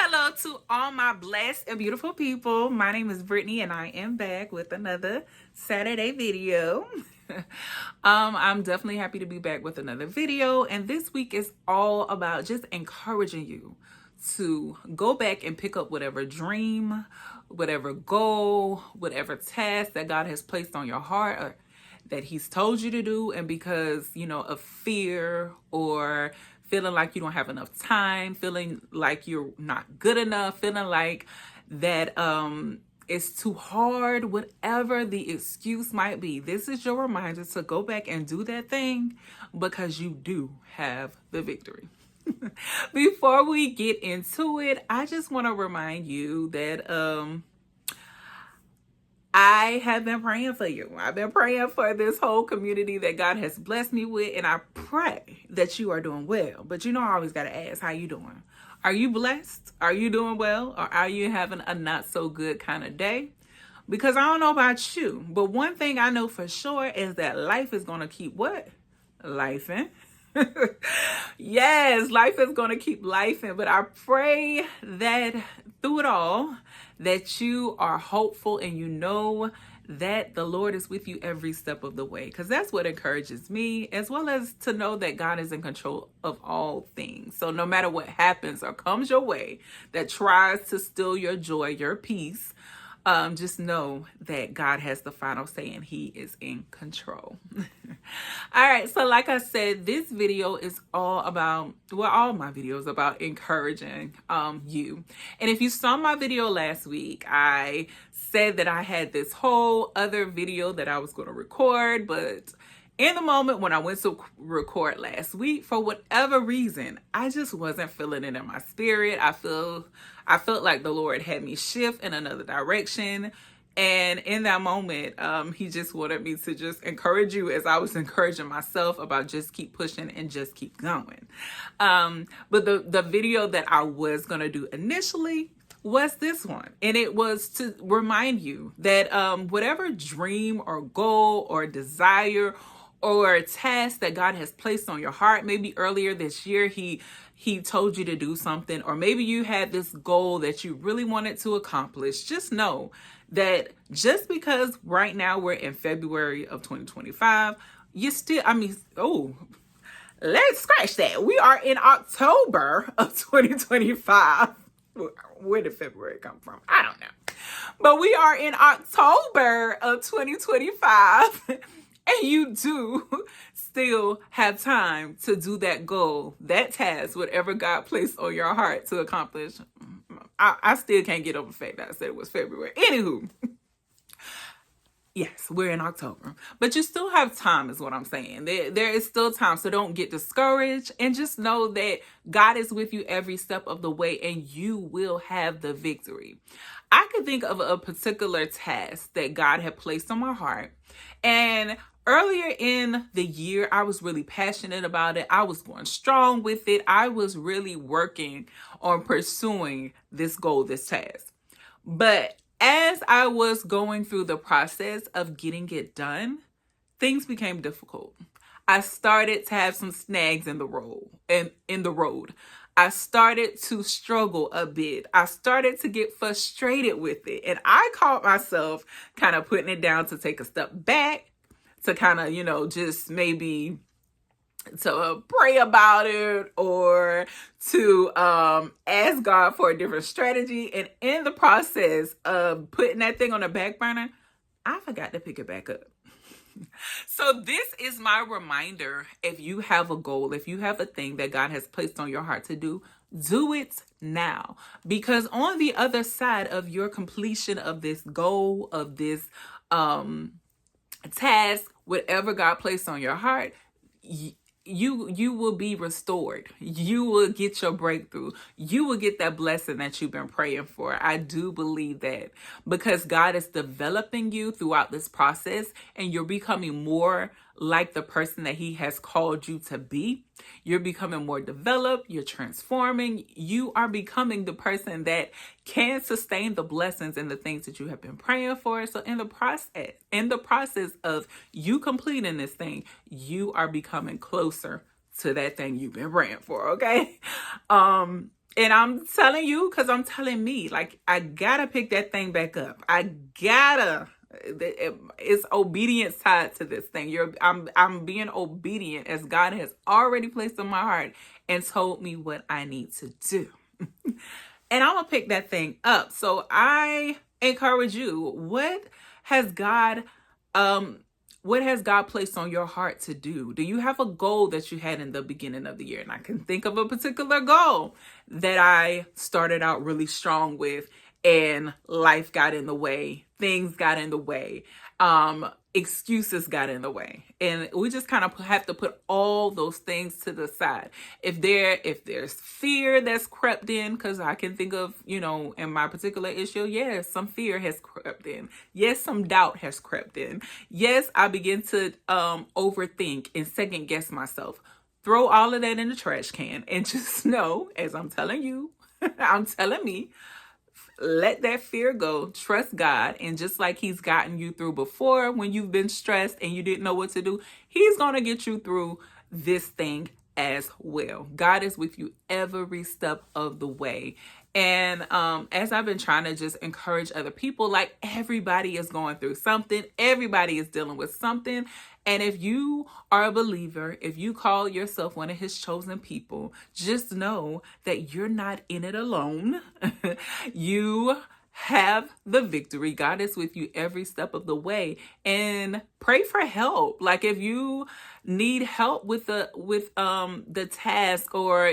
Hello to all my blessed and beautiful people. My name is Brittany and I am back with another Saturday video. I'm definitely happy to be back with another video, and this week is all about just encouraging you to go back and pick up whatever dream, whatever goal, whatever task that God has placed on your heart or that he's told you to do, and because of fear or feeling like you don't have enough time, feeling like you're not good enough, feeling like that it's too hard, whatever the excuse might be, this is your reminder to go back and do that thing because you do have the victory. Before we get into it, I just want to remind you that I have been praying for you. I've been praying for this whole community that God has blessed me with, and I pray that you are doing well. But I always got to ask, how you doing? Are you blessed? Are you doing well? Or are you having a not so good kind of day? Because I don't know about you, but one thing I know for sure is that life is going to keep what? Lifing. Yes, life is going to keep lifing, but I pray that through it all, that you are hopeful and you know that the Lord is with you every step of the way, because that's what encourages me, as well as to know that God is in control of all things. So no matter what happens or comes your way that tries to steal your joy, your peace, just know that God has the final say and he is in control. All right, so like I said, this video is all about, all my videos about encouraging you. And if you saw my video last week, I said that I had this whole other video that I was going to record, but in the moment when I went to record last week, for whatever reason, I just wasn't feeling it in my spirit. I felt like the Lord had me shift in another direction. And in that moment, he just wanted me to just encourage you as I was encouraging myself about just keep pushing and just keep going. But the video that I was going to do initially was this one. And it was to remind you that whatever dream or goal or desire or task that God has placed on your heart, maybe earlier this year, he told you to do something, or maybe you had this goal that you really wanted to accomplish. Just know that just because right now we're in February of 2025, let's scratch that. We are in October of 2025. Where did February come from? I don't know. But we are in October of 2025. And you do still have time to do that goal, that task, whatever God placed on your heart to accomplish. I still can't get over the fact that I said it was February. Anywho, yes, we're in October, but you still have time is what I'm saying. There is still time, so don't get discouraged, and just know that God is with you every step of the way, and you will have the victory. I could think of a particular task that God had placed on my heart, and earlier in the year, I was really passionate about it. I was going strong with it. I was really working on pursuing this goal, this task. But as I was going through the process of getting it done, things became difficult. I started to have some snags in the road. I started to struggle a bit. I started to get frustrated with it. And I caught myself kind of putting it down to take a step back, to kind of, just maybe to pray about it, or to ask God for a different strategy. And in the process of putting that thing on the back burner, I forgot to pick it back up. So this is my reminder. If you have a goal, if you have a thing that God has placed on your heart to do it now. Because on the other side of your completion of this goal, of this task, whatever God placed on your heart, you will be restored. You will get your breakthrough. You will get that blessing that you've been praying for. I do believe that, because God is developing you throughout this process, and you're becoming more like the person that he has called you to be. You're becoming more developed. You're transforming. You are becoming the person that can sustain the blessings and the things that you have been praying for. So in the process of you completing this thing, you are becoming closer to that thing you've been praying for. Okay. And I'm telling you, because I'm telling me, like, I gotta pick that thing back up. I gotta. It's obedience tied to this thing. I'm being obedient as God has already placed in my heart and told me what I need to do. And I'm gonna pick that thing up. So I encourage you, has God um what has God placed on your heart to do? Do you have a goal that you had in the beginning of the year? And I can think of a particular goal that I started out really strong with, and life got in the way, things got in the way, excuses got in the way. And we just kind of have to put all those things to the side. If there's fear that's crept in, because I can think of, in my particular issue, yes, some fear has crept in. Yes, some doubt has crept in. Yes, I begin to overthink and second guess myself. Throw all of that in the trash can and just know, as I'm telling you, I'm telling me, let that fear go. Trust God. And just like he's gotten you through before when you've been stressed and you didn't know what to do, he's going to get you through this thing as well. God is with you every step of the way. And as I've been trying to just encourage other people, like, everybody is going through something. Everybody is dealing with something. And if you are a believer, if you call yourself one of his chosen people, just know that you're not in it alone. You have the victory. God is with you every step of the way. And pray for help. Like, if you need help with the task or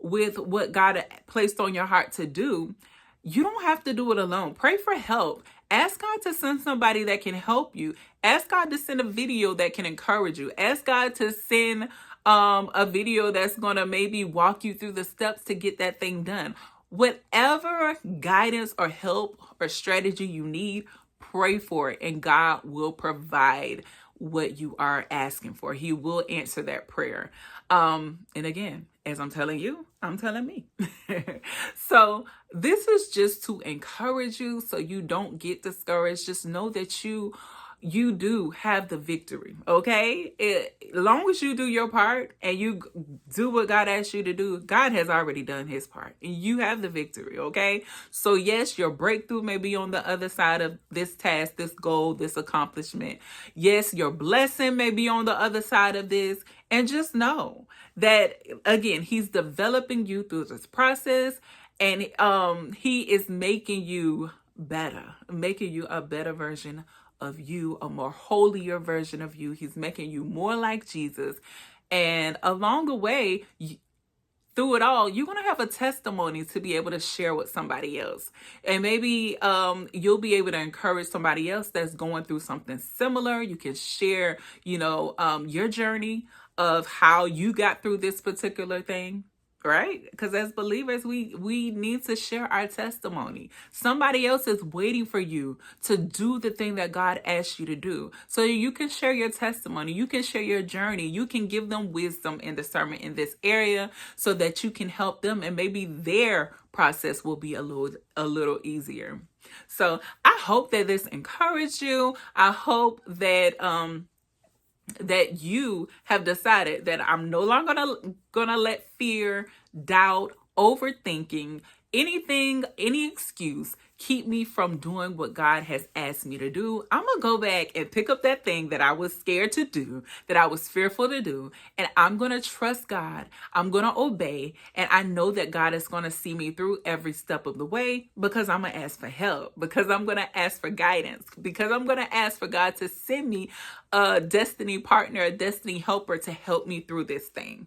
with what God placed on your heart to do, you don't have to do it alone. Pray for help. Ask God to send somebody that can help you. Ask God to send a video that can encourage you. Ask God to send a video that's going to maybe walk you through the steps to get that thing done. Whatever guidance or help or strategy you need, pray for it, and God will provide what you are asking for. He will answer that prayer. And again, as I'm telling you, I'm telling me. So this is just to encourage you so you don't get discouraged. Just know that you do have the victory, okay? As long as you do your part and you do what God asked you to do, God has already done his part and you have the victory, okay? So yes, your breakthrough may be on the other side of this task, this goal, this accomplishment. Yes, your blessing may be on the other side of this. And just know that, again, he's developing you through this process, and he is making you better, making you a better version of you, a more holier version of you. He's making you more like Jesus. And along the way, through it all, you're going to have a testimony to be able to share with somebody else. And maybe you'll be able to encourage somebody else that's going through something similar. You can share, your journey of how you got through this particular thing. Right? Because as believers, we need to share our testimony. Somebody else is waiting for you to do the thing that God asked you to do. So you can share your testimony. You can share your journey. You can give them wisdom and discernment in this area so that you can help them, and maybe their process will be a little easier. So I hope that this encouraged you. I hope that that you have decided that I'm no longer gonna let fear, doubt, overthinking, any excuse keep me from doing what God has asked me to do. I'm gonna go back and pick up that thing that I was scared to do, that I was fearful to do, and I'm gonna trust God. I'm gonna obey, and I know that God is gonna see me through every step of the way, because I'm gonna ask for help, because I'm gonna ask for guidance, because I'm gonna ask for God to send me a destiny partner, a destiny helper to help me through this thing.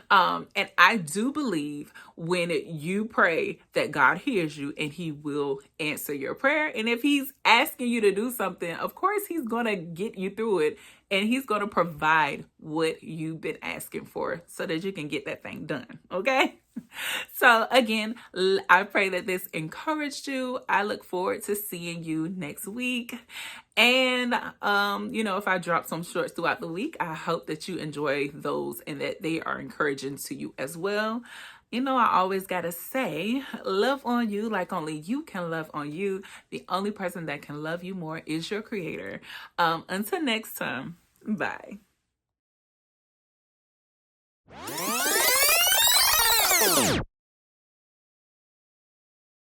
And I do believe when you pray that God hears you and he will answer your prayer. And if he's asking you to do something, of course, he's going to get you through it, and he's going to provide what you've been asking for so that you can get that thing done. Okay. So again, I pray that this encouraged you. I look forward to seeing you next week. And, if I drop some shorts throughout the week, I hope that you enjoy those and that they are encouraging to you as well. I always got to say, love on you like only you can love on you. The only person that can love you more is your creator. Until next time, bye.